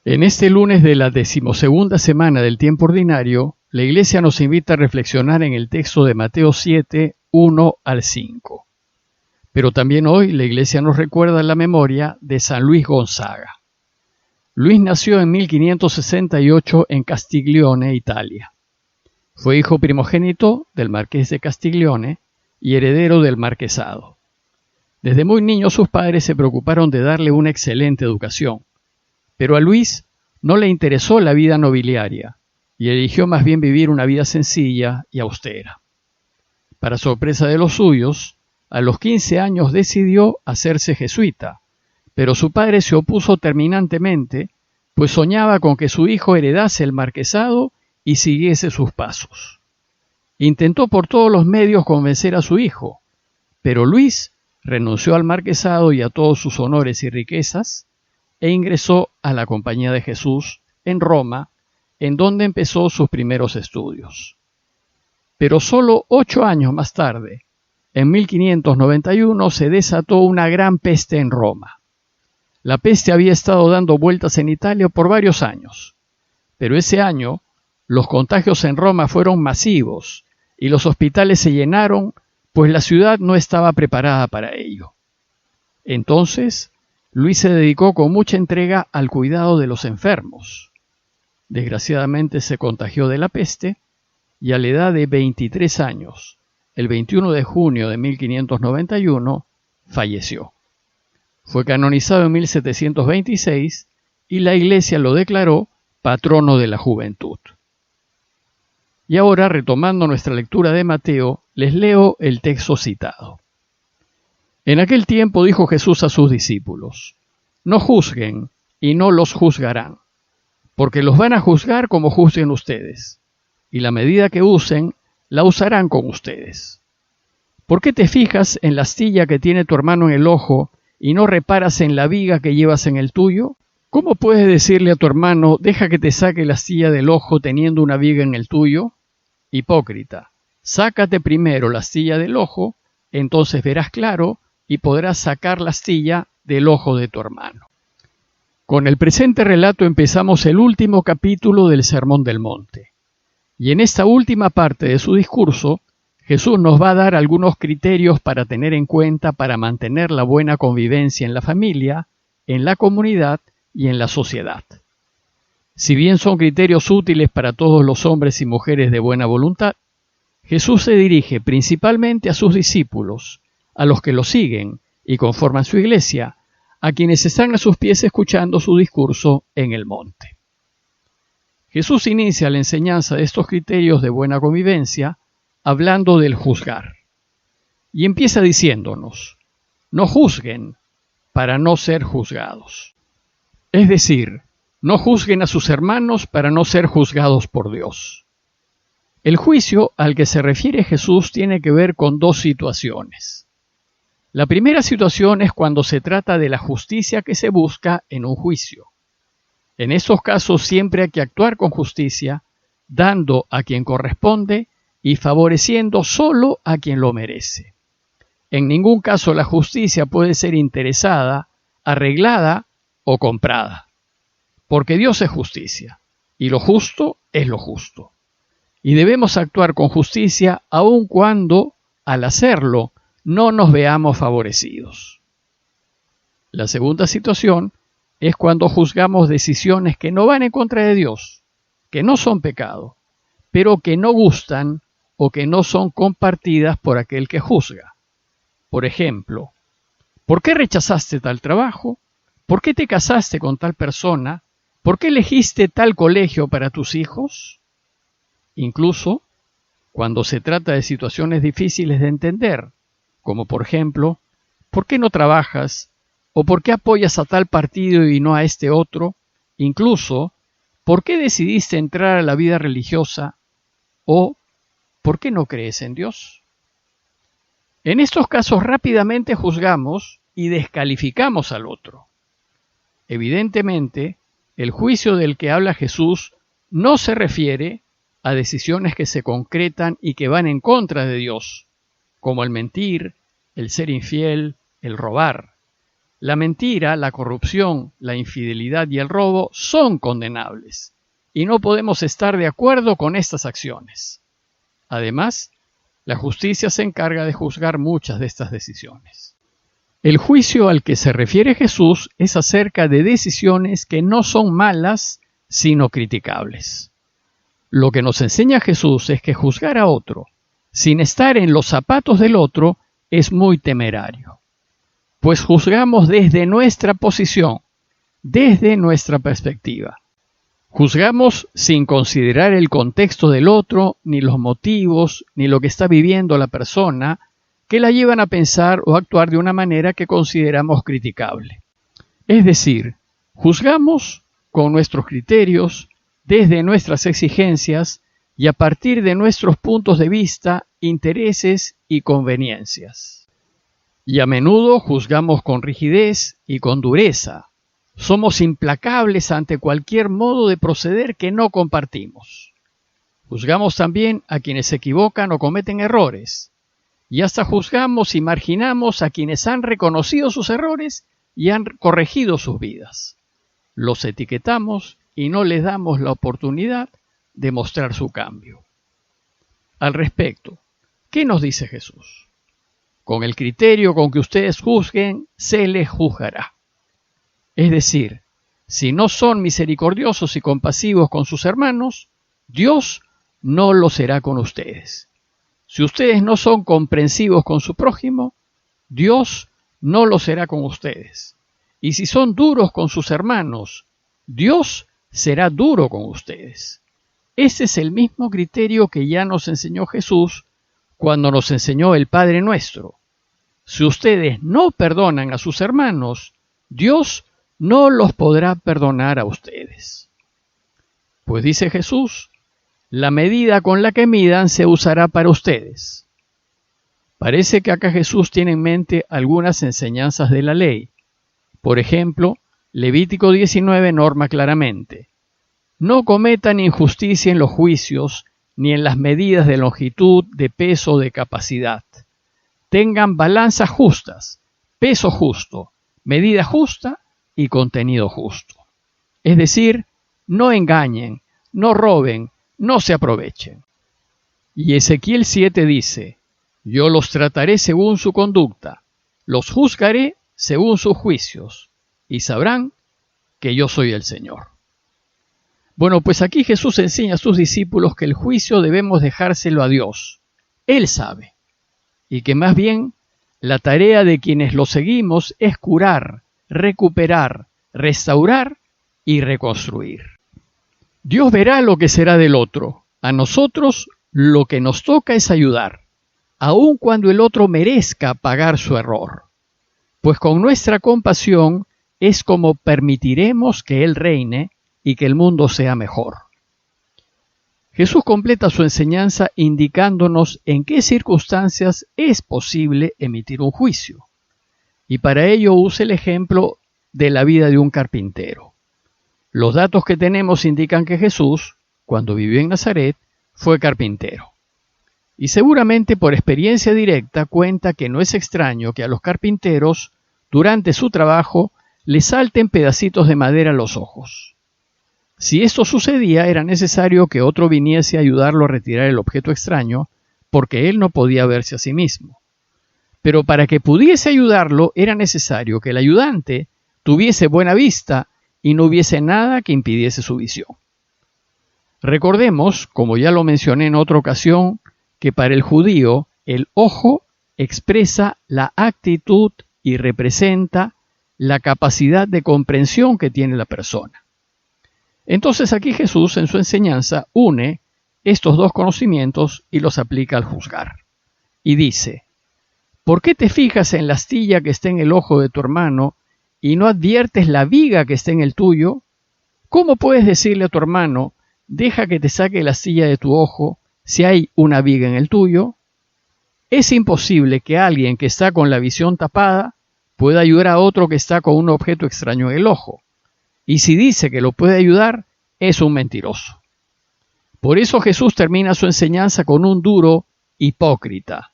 En este lunes de la 12ª semana del tiempo ordinario, la Iglesia nos invita a reflexionar en el texto de Mateo 7, 1 al 5. Pero también hoy la Iglesia nos recuerda la memoria de San Luis Gonzaga. Luis nació en 1568 en Castiglione, Italia. Fue hijo primogénito del marqués de Castiglione y heredero del marquesado. Desde muy niño sus padres se preocuparon de darle una excelente educación, pero a Luis no le interesó la vida nobiliaria y eligió más bien vivir una vida sencilla y austera. Para sorpresa de los suyos, a los 15 años decidió hacerse jesuita, pero su padre se opuso terminantemente, pues soñaba con que su hijo heredase el marquesado y siguiese sus pasos. Intentó por todos los medios convencer a su hijo, pero Luis renunció al marquesado y a todos sus honores y riquezas e ingresó a la Compañía de Jesús en Roma, en donde empezó sus primeros estudios. Pero solo 8 años más tarde, en 1591, se desató una gran peste en Roma. La peste había estado dando vueltas en Italia por varios años, pero ese año los contagios en Roma fueron masivos y los hospitales se llenaron, pues la ciudad no estaba preparada para ello. Entonces, Luis se dedicó con mucha entrega al cuidado de los enfermos. Desgraciadamente se contagió de la peste y a la edad de 23 años, el 21 de junio de 1591, falleció. Fue canonizado en 1726 y la Iglesia lo declaró patrono de la juventud. Y ahora, retomando nuestra lectura de Mateo, les leo el texto citado. En aquel tiempo dijo Jesús a sus discípulos: No juzguen y no los juzgarán, porque los van a juzgar como juzguen ustedes, y la medida que usen, la usarán con ustedes. ¿Por qué te fijas en la astilla que tiene tu hermano en el ojo y no reparas en la viga que llevas en el tuyo? ¿Cómo puedes decirle a tu hermano, deja que te saque la astilla del ojo teniendo una viga en el tuyo? Hipócrita, sácate primero la astilla del ojo, entonces verás claro y podrás sacar la astilla del ojo de tu hermano. Con el presente relato empezamos el último capítulo del Sermón del Monte. Y en esta última parte de su discurso, Jesús nos va a dar algunos criterios para tener en cuenta para mantener la buena convivencia en la familia, en la comunidad y en la sociedad. Si bien son criterios útiles para todos los hombres y mujeres de buena voluntad, Jesús se dirige principalmente a sus discípulos, a los que lo siguen y conforman su iglesia, a quienes están a sus pies escuchando su discurso en el monte. Jesús inicia la enseñanza de estos criterios de buena convivencia hablando del juzgar. Y empieza diciéndonos: no juzguen para no ser juzgados. Es decir, no juzguen a sus hermanos para no ser juzgados por Dios. El juicio al que se refiere Jesús tiene que ver con dos situaciones. La primera situación es cuando se trata de la justicia que se busca en un juicio. En estos casos siempre hay que actuar con justicia, dando a quien corresponde y favoreciendo solo a quien lo merece. En ningún caso la justicia puede ser interesada, arreglada o comprada, porque Dios es justicia, y lo justo es lo justo. Y debemos actuar con justicia aun cuando, al hacerlo, no nos veamos favorecidos. La segunda situación es cuando juzgamos decisiones que no van en contra de Dios, que no son pecado, pero que no gustan o que no son compartidas por aquel que juzga. Por ejemplo, ¿por qué rechazaste tal trabajo? ¿Por qué te casaste con tal persona? ¿Por qué elegiste tal colegio para tus hijos? Incluso cuando se trata de situaciones difíciles de entender, como por ejemplo, ¿por qué no trabajas? ¿O por qué apoyas a tal partido y no a este otro? Incluso, ¿por qué decidiste entrar a la vida religiosa? ¿O por qué no crees en Dios? En estos casos rápidamente juzgamos y descalificamos al otro. Evidentemente, el juicio del que habla Jesús no se refiere a decisiones que se concretan y que van en contra de Dios, como el mentir, el ser infiel, el robar. La mentira, la corrupción, la infidelidad y el robo son condenables, y no podemos estar de acuerdo con estas acciones. Además, la justicia se encarga de juzgar muchas de estas decisiones. El juicio al que se refiere Jesús es acerca de decisiones que no son malas, sino criticables. Lo que nos enseña Jesús es que juzgar a otro, sin estar en los zapatos del otro, es muy temerario. Pues juzgamos desde nuestra posición, desde nuestra perspectiva. Juzgamos sin considerar el contexto del otro, ni los motivos, ni lo que está viviendo la persona, que la llevan a pensar o actuar de una manera que consideramos criticable. Es decir, juzgamos con nuestros criterios, desde nuestras exigencias y a partir de nuestros puntos de vista, intereses y conveniencias. Y a menudo juzgamos con rigidez y con dureza. Somos implacables ante cualquier modo de proceder que no compartimos. Juzgamos también a quienes se equivocan o cometen errores. Y hasta juzgamos y marginamos a quienes han reconocido sus errores y han corregido sus vidas. Los etiquetamos y no les damos la oportunidad de mostrar su cambio. Al respecto, ¿qué nos dice Jesús? Con el criterio con que ustedes juzguen, se les juzgará. Es decir, si no son misericordiosos y compasivos con sus hermanos, Dios no lo será con ustedes. Si ustedes no son comprensivos con su prójimo, Dios no lo será con ustedes. Y si son duros con sus hermanos, Dios será duro con ustedes. Ese es el mismo criterio que ya nos enseñó Jesús cuando nos enseñó el Padre Nuestro. Si ustedes no perdonan a sus hermanos, Dios no los podrá perdonar a ustedes. Pues dice Jesús, la medida con la que midan se usará para ustedes. Parece que acá Jesús tiene en mente algunas enseñanzas de la ley. Por ejemplo, Levítico 19 norma claramente: no cometan injusticia en los juicios ni en las medidas de longitud, de peso o de capacidad. Tengan balanzas justas, peso justo, medida justa y contenido justo. Es decir, no engañen, no roben, no se aprovechen. Y Ezequiel 7 dice: yo los trataré según su conducta, los juzgaré según sus juicios, y sabrán que yo soy el Señor. Bueno, pues aquí Jesús enseña a sus discípulos que el juicio debemos dejárselo a Dios. Él sabe. Y que más bien la tarea de quienes lo seguimos es curar, recuperar, restaurar y reconstruir. Dios verá lo que será del otro. A nosotros lo que nos toca es ayudar, aun cuando el otro merezca pagar su error. Pues con nuestra compasión es como permitiremos que Él reine y que el mundo sea mejor. Jesús completa su enseñanza indicándonos en qué circunstancias es posible emitir un juicio. Y para ello usa el ejemplo de la vida de un carpintero. Los datos que tenemos indican que Jesús, cuando vivió en Nazaret, fue carpintero. Y seguramente por experiencia directa cuenta que no es extraño que a los carpinteros, durante su trabajo, les salten pedacitos de madera a los ojos. Si esto sucedía, era necesario que otro viniese a ayudarlo a retirar el objeto extraño, porque él no podía verse a sí mismo. Pero para que pudiese ayudarlo, era necesario que el ayudante tuviese buena vista y no hubiese nada que impidiese su visión. Recordemos, como ya lo mencioné en otra ocasión, que para el judío el ojo expresa la actitud y representa la capacidad de comprensión que tiene la persona. Entonces aquí Jesús en su enseñanza une estos dos conocimientos y los aplica al juzgar. Y dice: ¿por qué te fijas en la astilla que está en el ojo de tu hermano y no adviertes la viga que está en el tuyo? ¿Cómo puedes decirle a tu hermano: deja que te saque la astilla de tu ojo, si hay una viga en el tuyo? Es imposible que alguien que está con la visión tapada pueda ayudar a otro que está con un objeto extraño en el ojo. Y si dice que lo puede ayudar, es un mentiroso. Por eso Jesús termina su enseñanza con un duro hipócrita.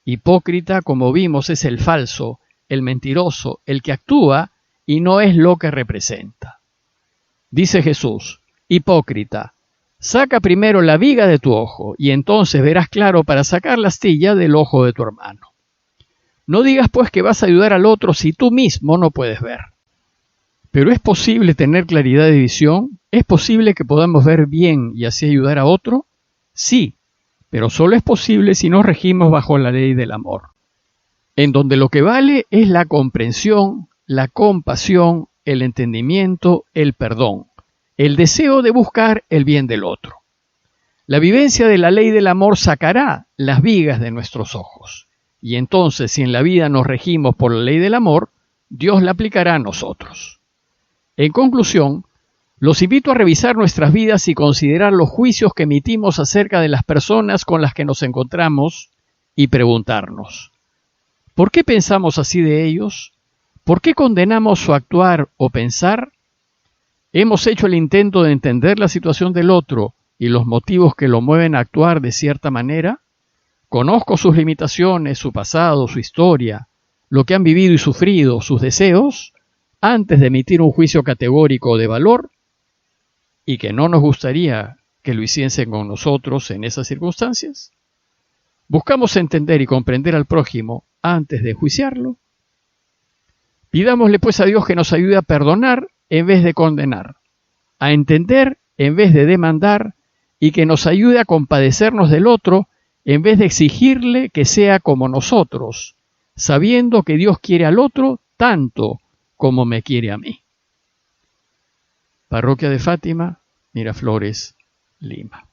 Hipócrita, como vimos, es el falso, el mentiroso, el que actúa y no es lo que representa. Dice Jesús: hipócrita, saca primero la viga de tu ojo, y entonces verás claro para sacar la astilla del ojo de tu hermano. No digas pues que vas a ayudar al otro si tú mismo no puedes ver. Pero ¿es posible tener claridad de visión? ¿Es posible que podamos ver bien y así ayudar a otro? Sí, pero solo es posible si nos regimos bajo la ley del amor, en donde lo que vale es la comprensión, la compasión, el entendimiento, el perdón, el deseo de buscar el bien del otro. La vivencia de la ley del amor sacará las vigas de nuestros ojos, y entonces, si en la vida nos regimos por la ley del amor, Dios la aplicará a nosotros. En conclusión, los invito a revisar nuestras vidas y considerar los juicios que emitimos acerca de las personas con las que nos encontramos y preguntarnos: ¿por qué pensamos así de ellos? ¿Por qué condenamos su actuar o pensar? ¿Hemos hecho el intento de entender la situación del otro y los motivos que lo mueven a actuar de cierta manera? ¿Conozco sus limitaciones, su pasado, su historia, lo que han vivido y sufrido, sus deseos, antes de emitir un juicio categórico de valor? ¿Y que no nos gustaría que lo hiciesen con nosotros en esas circunstancias? ¿Buscamos entender y comprender al prójimo antes de juiciarlo? Pidámosle pues a Dios que nos ayude a perdonar en vez de condenar, a entender en vez de demandar, y que nos ayude a compadecernos del otro en vez de exigirle que sea como nosotros, sabiendo que Dios quiere al otro tanto como me quiere a mí. Parroquia de Fátima, Miraflores, Lima.